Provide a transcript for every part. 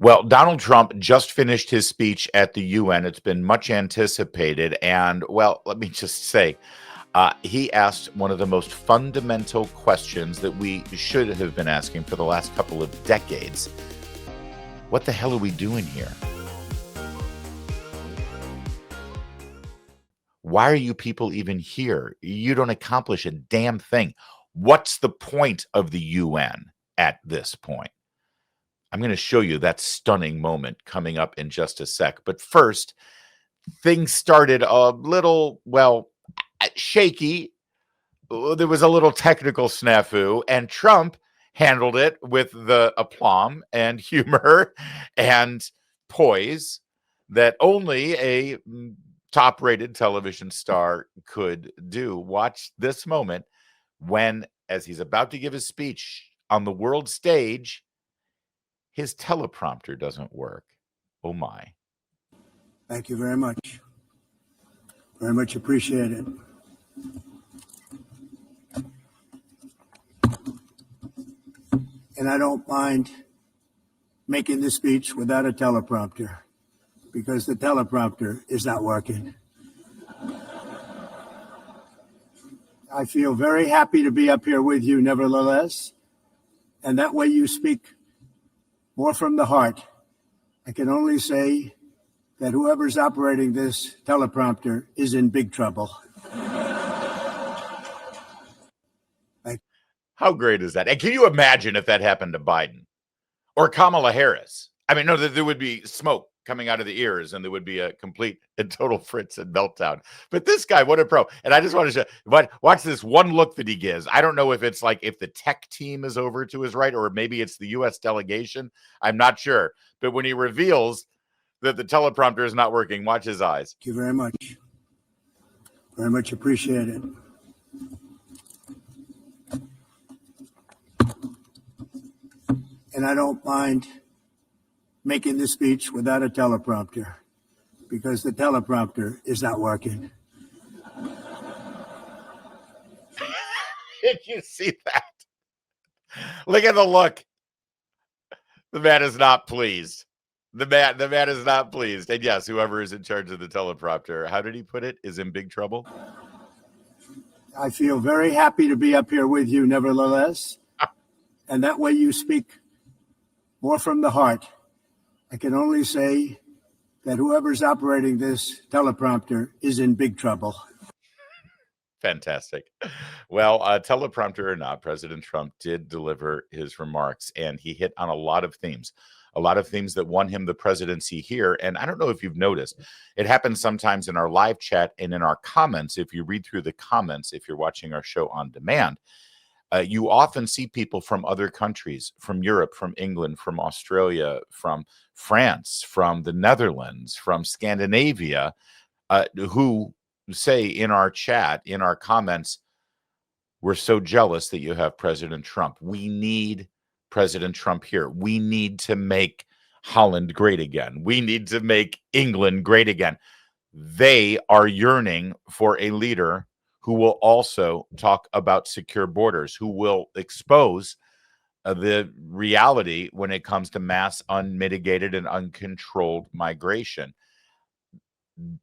Well, Donald Trump just finished his speech at the UN. It's been much anticipated. And, well, let me just say, he asked one of the most fundamental questions that we should have been asking for the last couple of decades. What the hell are we doing here? Why are you people even here? You don't accomplish a damn thing. What's the point of the UN at this point? I'm going to show you that stunning moment coming up in just a sec. But first, things started a little, well, shaky. There was a little technical snafu, and Trump handled it with the aplomb and humor and poise that only a top-rated television star could do. Watch this moment when, as he's about to give his speech on the world stage, his teleprompter doesn't work. Oh, my. Thank you very much. Very much appreciate it. And I don't mind making this speech without a teleprompter because the teleprompter is not working. I feel very happy to be up here with you, nevertheless. And that way you speak more from the heart. I can only say that whoever's operating this teleprompter is in big trouble. How great is that? And can you imagine if that happened to Biden or Kamala Harris? I mean, no, there would be smoke coming out of the ears and there would be a complete and total fritz and meltdown. But this guy, what a pro. And I just want to show, but watch this one look that he gives. I don't know if it's like if the tech team is over to his right or maybe it's the U.S. delegation. I'm not sure. But when he reveals that the teleprompter is not working, watch his eyes. Thank you very much. Very much appreciate it. And I don't mind making this speech without a teleprompter because the teleprompter is not working. Did you see that? Look at the look. The man is not pleased. The man is not pleased. And yes, whoever is in charge of the teleprompter, how did he put it, is in big trouble. I feel very happy to be up here with you, nevertheless. And that way you speak more from the heart. I can only say that whoever's operating this teleprompter is in big trouble. Fantastic. Well, teleprompter or not, President Trump did deliver his remarks, and he hit on a lot of themes that won him the presidency here. And I don't know if you've noticed, it happens sometimes in our live chat and in our comments. If you read through the comments, if you're watching our show on demand, you often see people from other countries, from Europe, from England, from Australia, from France, from the Netherlands, from Scandinavia, who say in our chat, in our comments, we're so jealous that you have President Trump. We need President Trump here. We need to make Holland great again. We need to make England great again. They are yearning for a leader who will also talk about secure borders, who will expose the reality when it comes to mass, unmitigated, and uncontrolled migration.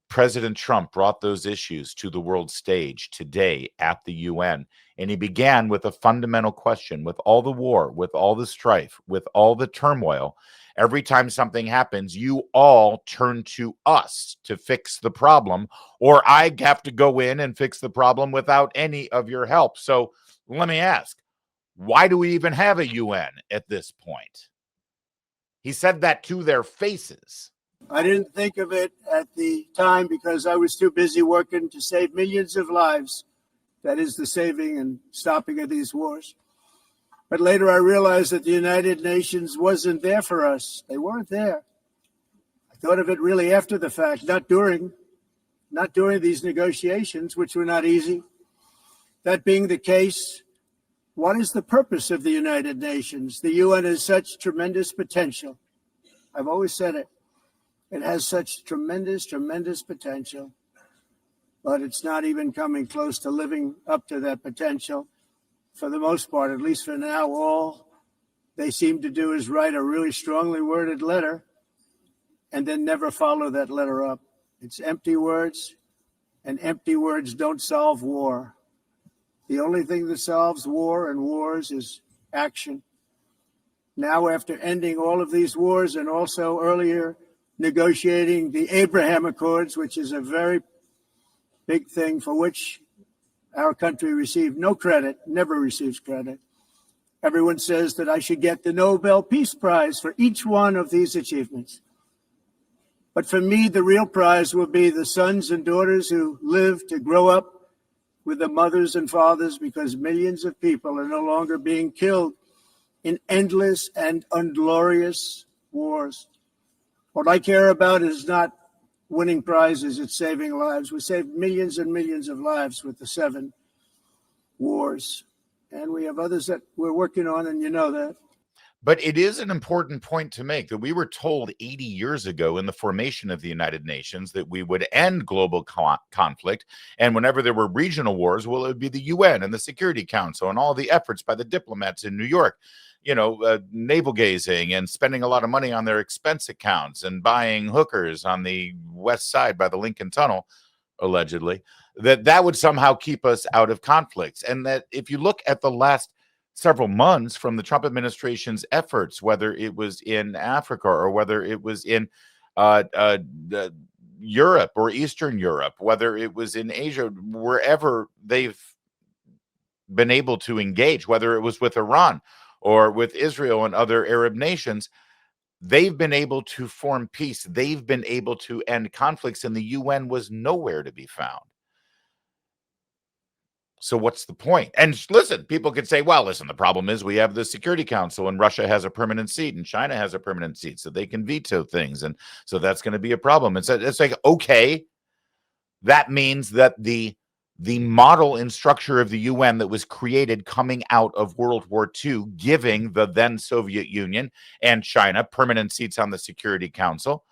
President Trump brought those issues to the world stage today at the UN, and he began with a fundamental question. With all the war, with all the strife, with all the turmoil, every time something happens, you all turn to us to fix the problem, or I have to go in and fix the problem without any of your help. So let me ask, why do we even have a UN at this point? He said that to their faces. I didn't think of it at the time because I was too busy working to save millions of lives. That is the saving and stopping of these wars. But later I realized that the United Nations wasn't there for us. They weren't there. I thought of it really after the fact, not during these negotiations, which were not easy. That being the case, what is the purpose of the United Nations? The UN has such tremendous potential. I've always said it. It has such tremendous, tremendous potential, but it's not even coming close to living up to that potential. For the most part, at least for now, all they seem to do is write a really strongly worded letter and then never follow that letter up. It's empty words, and empty words don't solve war. The only thing that solves war and wars is action. Now, after ending all of these wars and also earlier negotiating the Abraham Accords, which is a very big thing for which our country received no credit, never receives credit. Everyone says that I should get the Nobel Peace Prize for each one of these achievements. But for me, the real prize will be the sons and daughters who live to grow up with the mothers and fathers, because millions of people are no longer being killed in endless and unglorious wars. What I care about is not winning prizes, it's saving lives. We saved millions and millions of lives with the 7 wars. And we have others that we're working on, and you know that. But it is an important point to make that we were told 80 years ago in the formation of the United Nations that we would end global conflict. And whenever there were regional wars, well, it would be the UN and the Security Council and all the efforts by the diplomats in New York, navel gazing and spending a lot of money on their expense accounts and buying hookers on the west side by the Lincoln Tunnel, allegedly, that would somehow keep us out of conflicts. And that if you look at the last several months from the Trump administration's efforts, whether it was in Africa or whether it was in Europe or Eastern Europe, whether it was in Asia, wherever they've been able to engage, whether it was with Iran or with Israel and other Arab nations, they've been able to form peace. They've been able to end conflicts, and the UN was nowhere to be found. So what's the point? And listen, people could say, well, listen, the problem is we have the Security Council and Russia has a permanent seat and China has a permanent seat, so they can veto things. And so that's going to be a problem. And so it's like, okay, that means that the model and structure of the UN that was created coming out of World War II, giving the then Soviet Union and China permanent seats on the Security Council,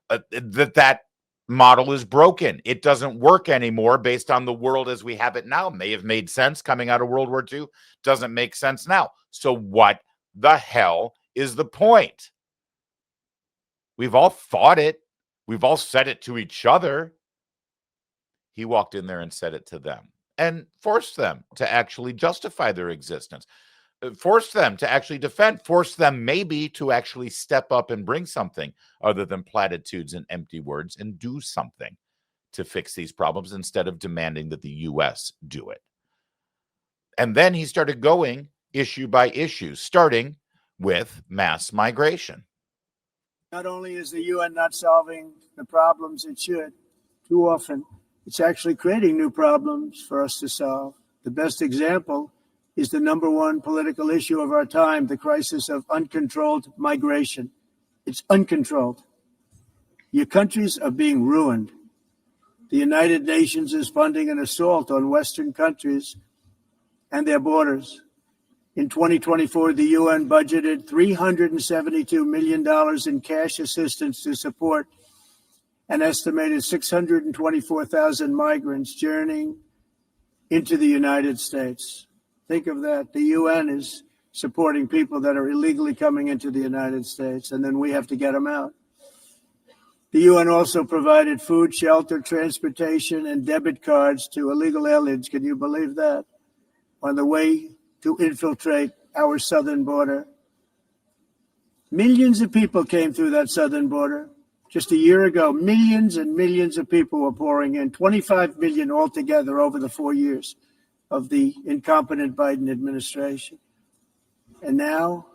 that model is broken. It doesn't work anymore based on the world as we have it now. May have made sense coming out of World War II, doesn't make sense now. So what the hell is the point? We've all thought it. We've all said it to each other. He walked in there and said it to them and forced them to actually justify their existence, forced them to actually defend, forced them maybe to actually step up and bring something other than platitudes and empty words and do something to fix these problems instead of demanding that the U.S. do it. And then he started going issue by issue, starting with mass migration. Not only is the UN not solving the problems it should, too often, it's actually creating new problems for us to solve. The best example is the number one political issue of our time, the crisis of uncontrolled migration. It's uncontrolled. Your countries are being ruined. The United Nations is funding an assault on Western countries and their borders. In 2024, the UN budgeted $372 million in cash assistance to support an estimated 624,000 migrants journeying into the United States. Think of that. The UN is supporting people that are illegally coming into the United States, and then we have to get them out. The UN also provided food, shelter, transportation, and debit cards to illegal aliens. Can you believe that? On the way to infiltrate our southern border. Millions of people came through that southern border. Just a year ago, millions and millions of people were pouring in, 25 million altogether over the 4 years of the incompetent Biden administration. And now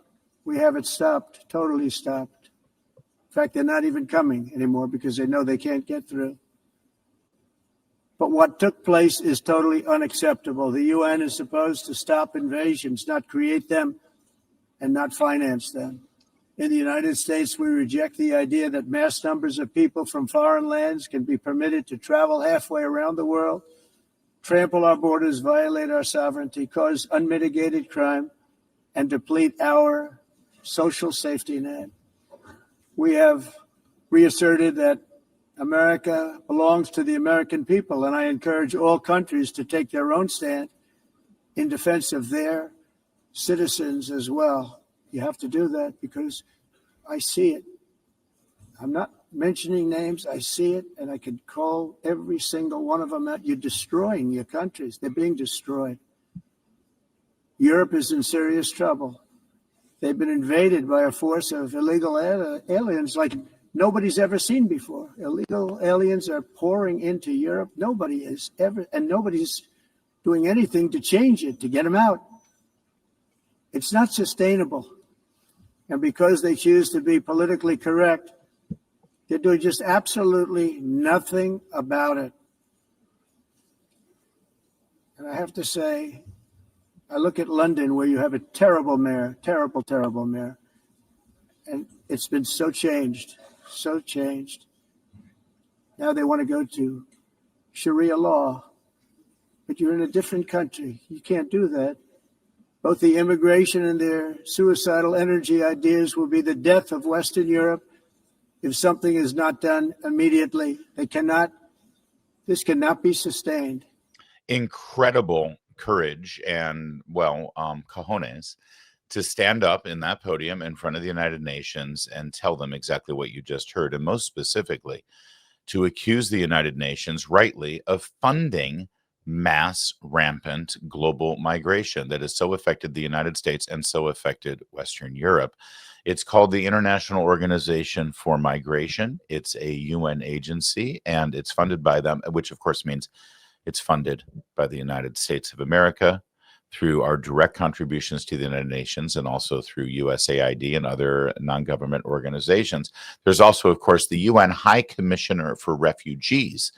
we have it stopped, totally stopped. In fact, they're not even coming anymore because they know they can't get through. But what took place is totally unacceptable. The UN is supposed to stop invasions, not create them and not finance them. In the United States, we reject the idea that mass numbers of people from foreign lands can be permitted to travel halfway around the world, trample our borders, violate our sovereignty, cause unmitigated crime, and deplete our social safety net. We have reasserted that America belongs to the American people, and I encourage all countries to take their own stand in defense of their citizens as well. You have to do that because I see it. I'm not mentioning names. I see it, and I could call every single one of them out. You're destroying your countries. They're being destroyed. Europe is in serious trouble. They've been invaded by a force of illegal aliens like nobody's ever seen before. Illegal aliens are pouring into Europe. Nobody is ever, and nobody's doing anything to change it, to get them out. It's not sustainable. And because they choose to be politically correct, they're doing just absolutely nothing about it. And I have to say, I look at London, where you have a terrible mayor, terrible mayor. And it's been so changed. Now they want to go to Sharia law. But you're in a different country. You can't do that. Both the immigration and their suicidal energy ideas will be the death of Western Europe if something is not done immediately. This cannot be sustained. Incredible courage and, cojones to stand up in that podium in front of the United Nations and tell them exactly what you just heard. And most specifically, to accuse the United Nations rightly of funding mass rampant global migration that has so affected the United States and so affected Western Europe. It's called the International Organization for Migration. It's a UN agency, and it's funded by them, which of course means it's funded by the United States of America through our direct contributions to the United Nations and also through USAID and other non-government organizations. There's also, of course, the UN High Commissioner for Refugees,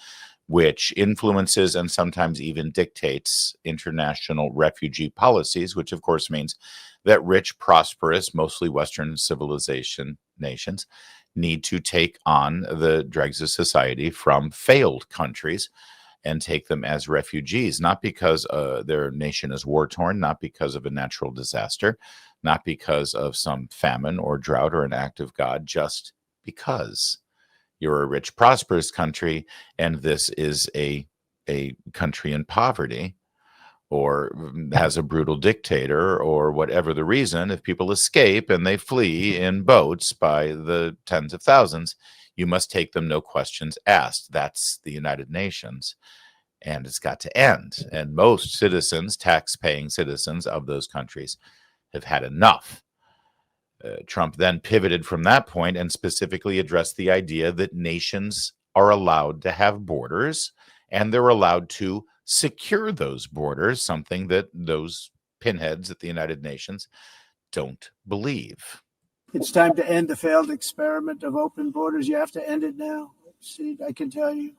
which influences and sometimes even dictates international refugee policies, which of course means that rich, prosperous, mostly Western civilization nations need to take on the dregs of society from failed countries and take them as refugees, not because their nation is war-torn, not because of a natural disaster, not because of some famine or drought or an act of God, just because you're a rich, prosperous country, and this is a country in poverty or has a brutal dictator or whatever the reason. If people escape and they flee in boats by the tens of thousands, you must take them, no questions asked. That's the United Nations, and it's got to end. And most citizens, tax-paying citizens of those countries, have had enough. Trump then pivoted from that point and specifically addressed the idea that nations are allowed to have borders and they're allowed to secure those borders, something that those pinheads at the United Nations don't believe. It's time to end the failed experiment of open borders. You have to end it now. See, I can tell you,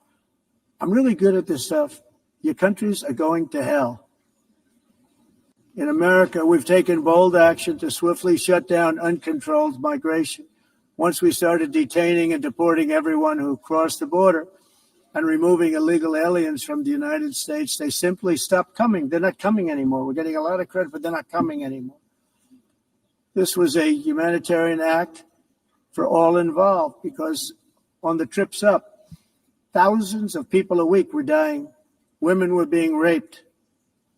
I'm really good at this stuff. Your countries are going to hell. In America, we've taken bold action to swiftly shut down uncontrolled migration. Once we started detaining and deporting everyone who crossed the border and removing illegal aliens from the United States, they simply stopped coming. They're not coming anymore. We're getting a lot of credit, but they're not coming anymore. This was a humanitarian act for all involved because on the trips up, thousands of people a week were dying. Women were being raped.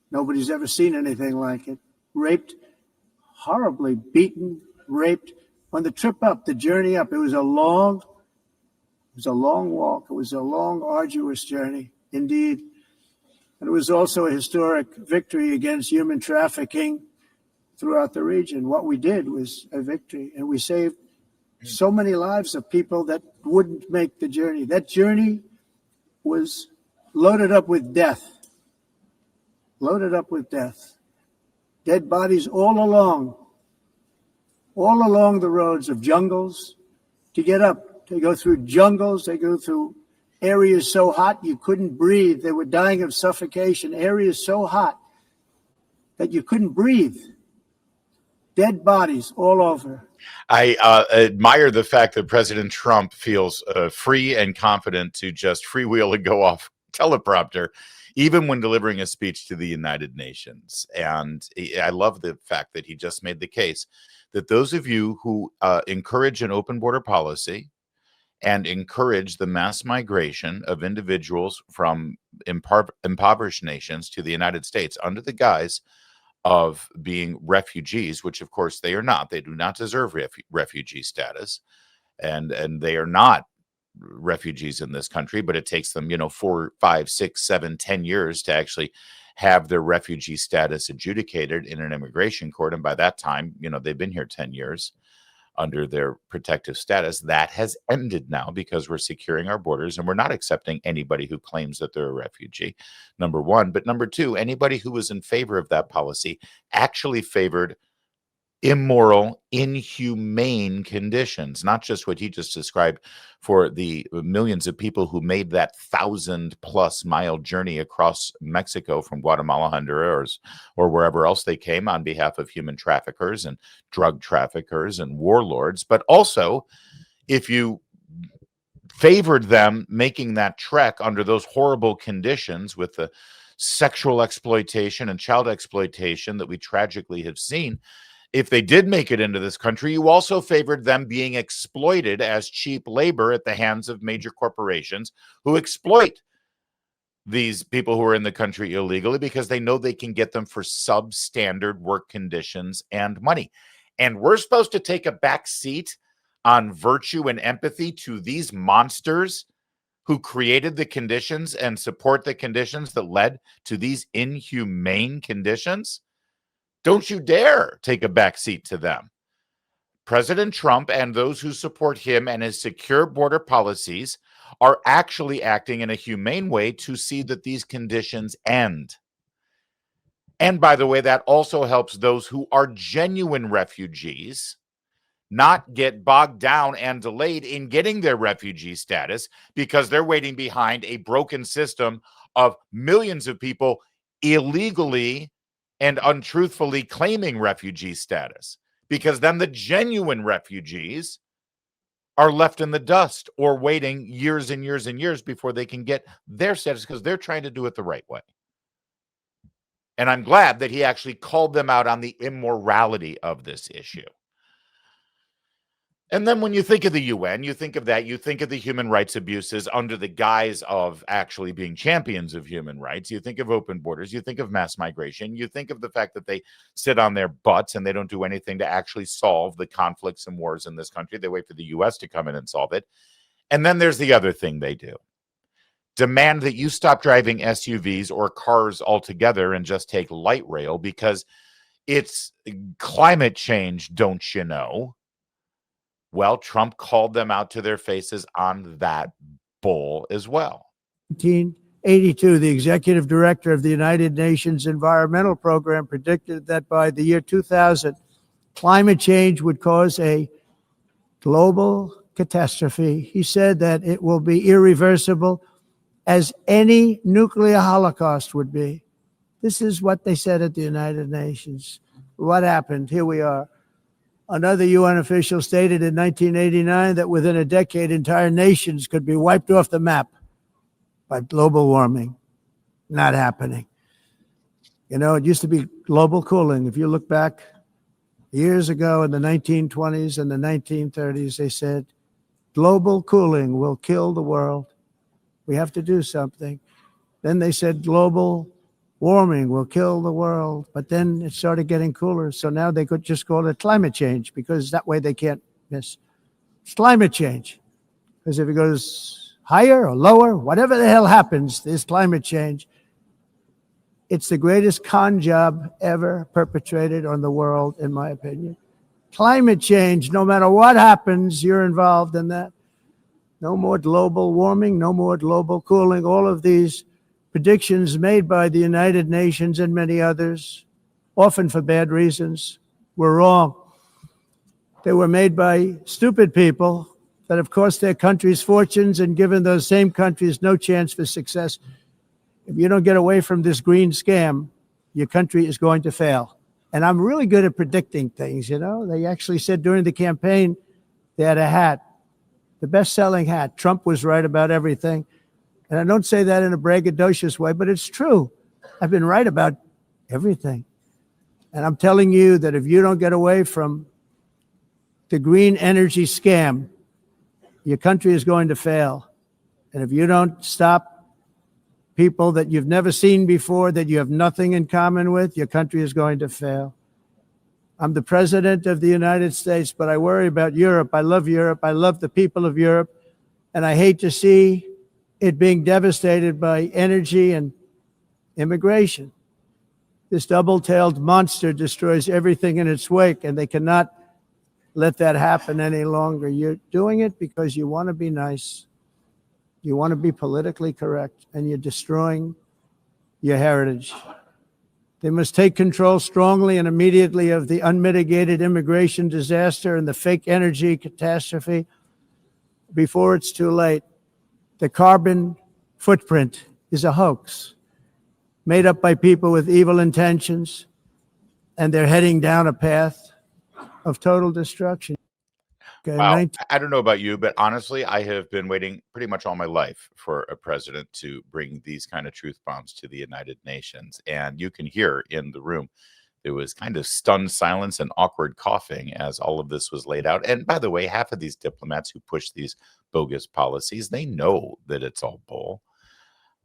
Nobody's ever seen anything like it. Raped, horribly beaten, raped. On the trip up, the journey up, it was a long walk. It was a long, arduous journey, indeed. And it was also a historic victory against human trafficking throughout the region. What we did was a victory, and we saved so many lives of people that wouldn't make the journey. That journey was loaded up with death. Dead bodies all along the roads of jungles to get up. They go through jungles, they go through areas so hot you couldn't breathe. They were dying of suffocation, areas so hot that you couldn't breathe. Dead bodies all over. I admire the fact that President Trump feels free and confident to just freewheel and go off teleprompter, even when delivering a speech to the United Nations. And I love the fact that he just made the case that those of you who encourage an open border policy and encourage the mass migration of individuals from impoverished nations to the United States under the guise of being refugees, which of course they are not. They do not deserve refugee status, and they are not refugees in this country, but it takes them, 4, 5, 6, 7, 10 years to actually have their refugee status adjudicated in an immigration court. And by that time, they've been here 10 years under their protective status. That has ended now because we're securing our borders and we're not accepting anybody who claims that they're a refugee, number one. But number two, anybody who was in favor of that policy actually favored immoral, inhumane conditions, not just what he just described for the millions of people who made that 1,000+ mile journey across Mexico from Guatemala, Honduras, or wherever else they came on behalf of human traffickers and drug traffickers and warlords, but also if you favored them making that trek under those horrible conditions with the sexual exploitation and child exploitation that we tragically have seen. If they did make it into this country, you also favored them being exploited as cheap labor at the hands of major corporations who exploit these people who are in the country illegally because they know they can get them for substandard work conditions and money. And we're supposed to take a back seat on virtue and empathy to these monsters who created the conditions and support the conditions that led to these inhumane conditions? Don't you dare take a backseat to them. President Trump and those who support him and his secure border policies are actually acting in a humane way to see that these conditions end. And by the way, that also helps those who are genuine refugees not get bogged down and delayed in getting their refugee status because they're waiting behind a broken system of millions of people illegally and untruthfully claiming refugee status, because then the genuine refugees are left in the dust or waiting years and years and years before they can get their status because they're trying to do it the right way. And I'm glad that he actually called them out on the immorality of this issue. And then when you think of the UN, you think of that, you think of the human rights abuses under the guise of actually being champions of human rights. You think of open borders, you think of mass migration, you think of the fact that they sit on their butts and they don't do anything to actually solve the conflicts and wars in this country. They wait for the US to come in and solve it. And then there's the other thing they do. Demand that you stop driving SUVs or cars altogether and just take light rail because it's climate change, don't you know? Well, Trump called them out to their faces on that bull as well. 1982, the executive director of the United Nations Environmental Program predicted that by the year 2000, climate change would cause a global catastrophe. He said that it will be irreversible as any nuclear holocaust would be. This is what they said at the United Nations. What happened? Here we are. Another UN official stated in 1989 that within a decade, entire nations could be wiped off the map by global warming. Not happening. You know, it used to be global cooling. If you look back years ago in the 1920s and the 1930s, they said, global cooling will kill the world. We have to do something. Then they said global warming will kill the world, but then it started getting cooler. So now they could just call it climate change because that way they can't miss. It's climate change. Because if it goes higher or lower, whatever the hell happens, there's climate change. It's the greatest con job ever perpetrated on the world, in my opinion. Climate change, no matter what happens, you're involved in that. No more global warming, no more global cooling, all of these predictions made by the United Nations and many others, often for bad reasons, were wrong. They were made by stupid people that have cost their countries fortunes and given those same countries no chance for success. If you don't get away from this green scam, your country is going to fail. And I'm really good at predicting things, you know. They actually said during the campaign, they had a hat, the best-selling hat. Trump was right about everything. And I don't say that in a braggadocious way, but it's true. I've been right about everything. And I'm telling you that if you don't get away from the green energy scam, your country is going to fail. And if you don't stop people that you've never seen before, that you have nothing in common with, your country is going to fail. I'm the president of the United States, but I worry about Europe. I love Europe. I love the people of Europe. And I hate to see it being devastated by energy and immigration. This double-tailed monster destroys everything in its wake, and they cannot let that happen any longer. You're doing it because you want to be nice. You want to be politically correct, and you're destroying your heritage. They must take control strongly and immediately of the unmitigated immigration disaster and the fake energy catastrophe before it's too late. The carbon footprint is a hoax made up by people with evil intentions, and they're heading down a path of total destruction. Wow. I don't know about you, but honestly, I have been waiting pretty much all my life for a president to bring these kind of truth bombs to the United Nations. And you can hear in the room, there was kind of stunned silence and awkward coughing as all of this was laid out. And by the way, half of these diplomats who push these bogus policies, they know that it's all bull,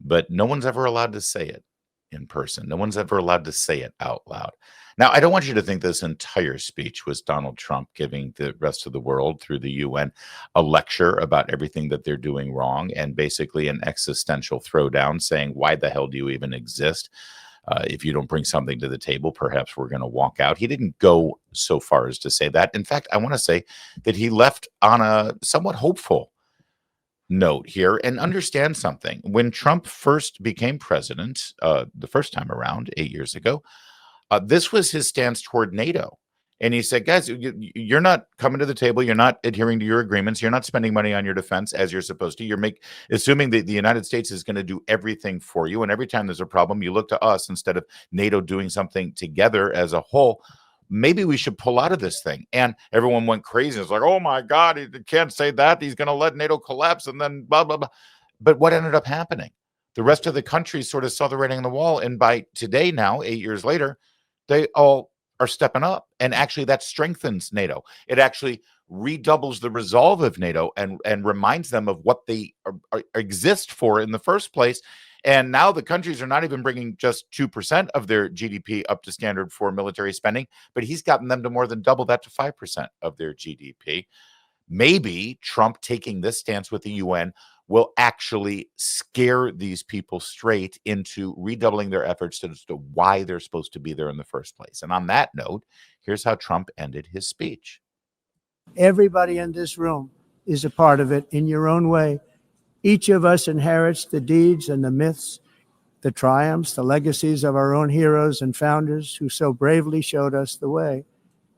but no one's ever allowed to say it in person. No one's ever allowed to say it out loud. Now, I don't want you to think this entire speech was Donald Trump giving the rest of the world through the UN a lecture about everything that they're doing wrong and basically an existential throwdown saying, why the hell do you even exist? If you don't bring something to the table, perhaps we're going to walk out. He didn't go so far as to say that. In fact, I want to say that he left on a somewhat hopeful note here and understand something. When Trump first became president, the first time around 8 years ago, this was his stance toward NATO. And he said, guys, you're not coming to the table. You're not adhering to your agreements. You're not spending money on your defense as you're supposed to. You're assuming that the United States is going to do everything for you. And every time there's a problem, you look to us instead of NATO doing something together as a whole. Maybe we should pull out of this thing. And everyone went crazy. It's like, oh, my God, he can't say that. He's going to let NATO collapse and then blah, blah, blah. But what ended up happening? The rest of the country sort of saw the writing on the wall. And by today now, 8 years later, they all are stepping up. And actually, that strengthens NATO. It actually redoubles the resolve of NATO and reminds them of what they exist for in the first place. And now the countries are not even bringing just 2% of their GDP up to standard for military spending, but he's gotten them to more than double that to 5% of their GDP. Maybe Trump taking this stance with the UN will actually scare these people straight into redoubling their efforts as to why they're supposed to be there in the first place. And on that note, here's how Trump ended his speech. Everybody in this room is a part of it in your own way. Each of us inherits the deeds and the myths, the triumphs, the legacies of our own heroes and founders who so bravely showed us the way.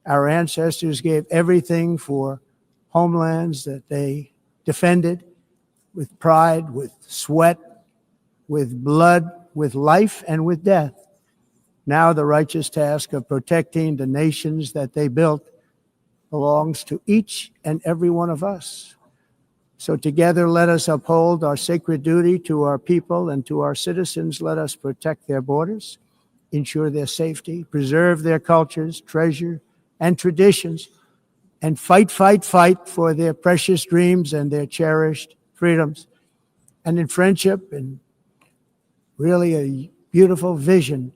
Our ancestors gave everything for homelands that they defended with pride, with sweat, with blood, with life, and with death. Now the righteous task of protecting the nations that they built belongs to each and every one of us. So together, let us uphold our sacred duty to our people and to our citizens. Let us protect their borders, ensure their safety, preserve their cultures, treasure, and traditions, and fight for their precious dreams and their cherished freedoms. And in friendship and really a beautiful vision,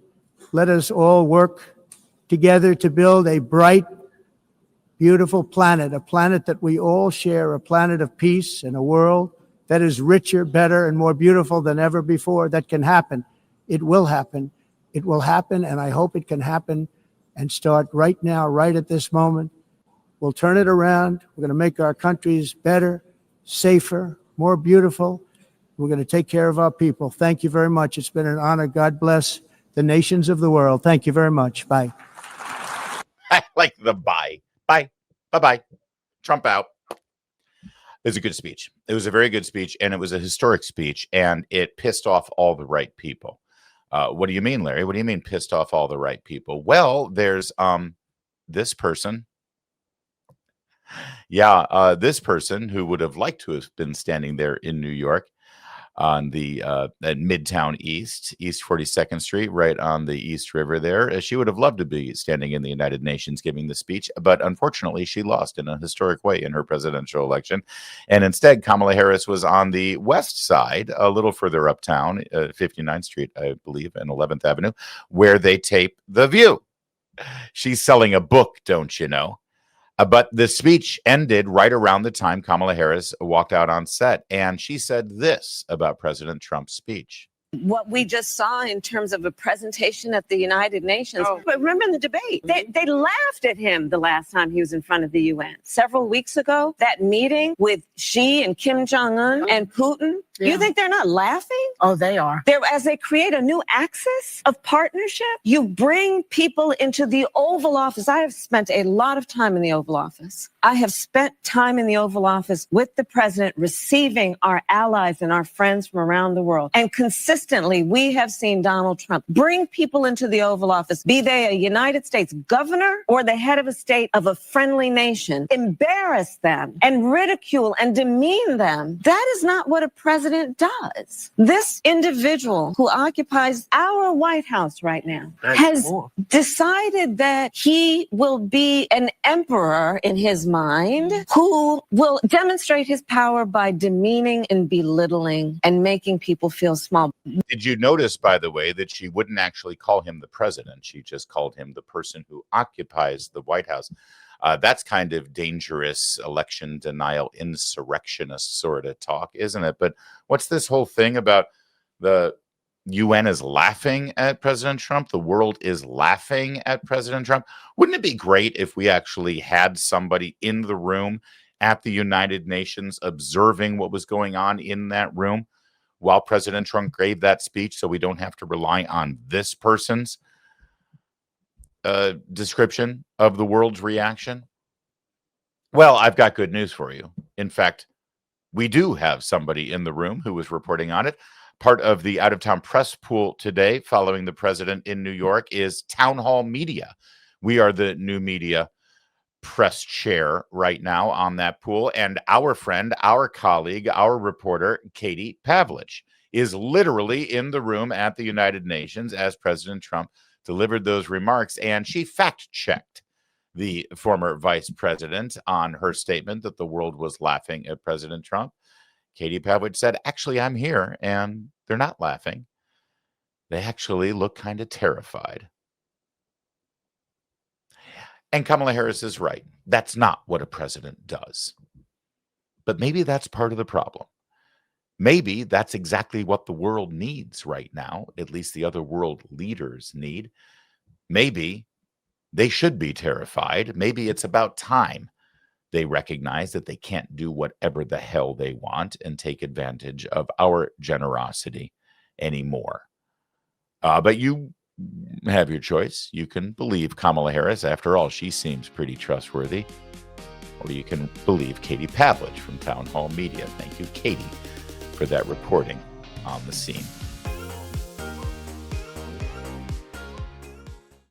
let us all work together to build a bright, beautiful planet, a planet that we all share, a planet of peace and a world that is richer, better, and more beautiful than ever before. That can happen. It will happen. It will happen, and I hope it can happen and start right now, right at this moment. We'll turn it around. We're going to make our countries better, safer, more beautiful. We're going to take care of our people. Thank you very much. It's been an honor. God bless the nations of the world. Thank you very much. Bye. I like the bye. Bye. Bye-bye. Trump out. It was a good speech. It was a very good speech, and it was a historic speech, and it pissed off all the right people. What do you mean, Larry? What do you mean pissed off all the right people? Well, there's this person. Yeah, this person who would have liked to have been standing there in New York on the at Midtown East 42nd Street, right on the East River there. She would have loved to be standing in the United Nations giving the speech, but unfortunately she lost in a historic way in her presidential election. And instead, Kamala Harris was on the west side, a little further uptown, 59th Street, I believe, and 11th Avenue, where they tape The View. She's selling a book, don't you know? But the speech ended right around the time Kamala Harris walked out on set, and she said this about President Trump's speech. What we just saw in terms of a presentation at the United Nations. But remember in the debate, they laughed at him the last time he was in front of the UN. Several weeks ago, that meeting with Xi and Kim Jong-un and Putin, you think they're not laughing? Oh, they are. As they create a new axis of partnership, you bring people into the Oval Office. I have spent a lot of time in the Oval Office. I have spent time in the Oval Office with the president, receiving our allies and our friends from around the world. And consistently, we have seen Donald Trump bring people into the Oval Office, be they a United States governor or the head of a state of a friendly nation, embarrass them and ridicule and demean them. That is not what a president does. This individual who occupies our White House right now has decided that he will be an emperor in his mind who will demonstrate his power by demeaning and belittling and making people feel small. Did you notice, by the way, that she wouldn't actually call him the president? She just called him the person who occupies the White House. That's kind of dangerous election denial, insurrectionist sort of talk, isn't it? But what's this whole thing about the UN is laughing at President Trump? The world is laughing at President Trump. Wouldn't it be great if we actually had somebody in the room at the United Nations observing what was going on in that room while President Trump gave that speech, so we don't have to rely on this person's description of the world's reaction? Well, I've got good news for you. In fact, we do have somebody in the room who was reporting on it. Part of the out-of-town press pool today following the president in New York is Town Hall Media. We are the new media press chair right now on that pool. And our friend, our colleague, our reporter, Katie Pavlich, is literally in the room at the United Nations as President Trump delivered those remarks, and she fact-checked the former vice president on her statement that the world was laughing at President Trump. Katie Pavlich said, actually, I'm here, and they're not laughing. They actually look kind of terrified. And Kamala Harris is right. That's not what a president does. But maybe that's part of the problem. Maybe that's exactly what the world needs right now, at least the other world leaders need. Maybe they should be terrified. Maybe it's about time they recognize that they can't do whatever the hell they want and take advantage of our generosity anymore. But you have your choice. You can believe Kamala Harris. After all, she seems pretty trustworthy. Or you can believe Katie Pavlich from Town Hall Media. Thank you, Katie, for that reporting on the scene.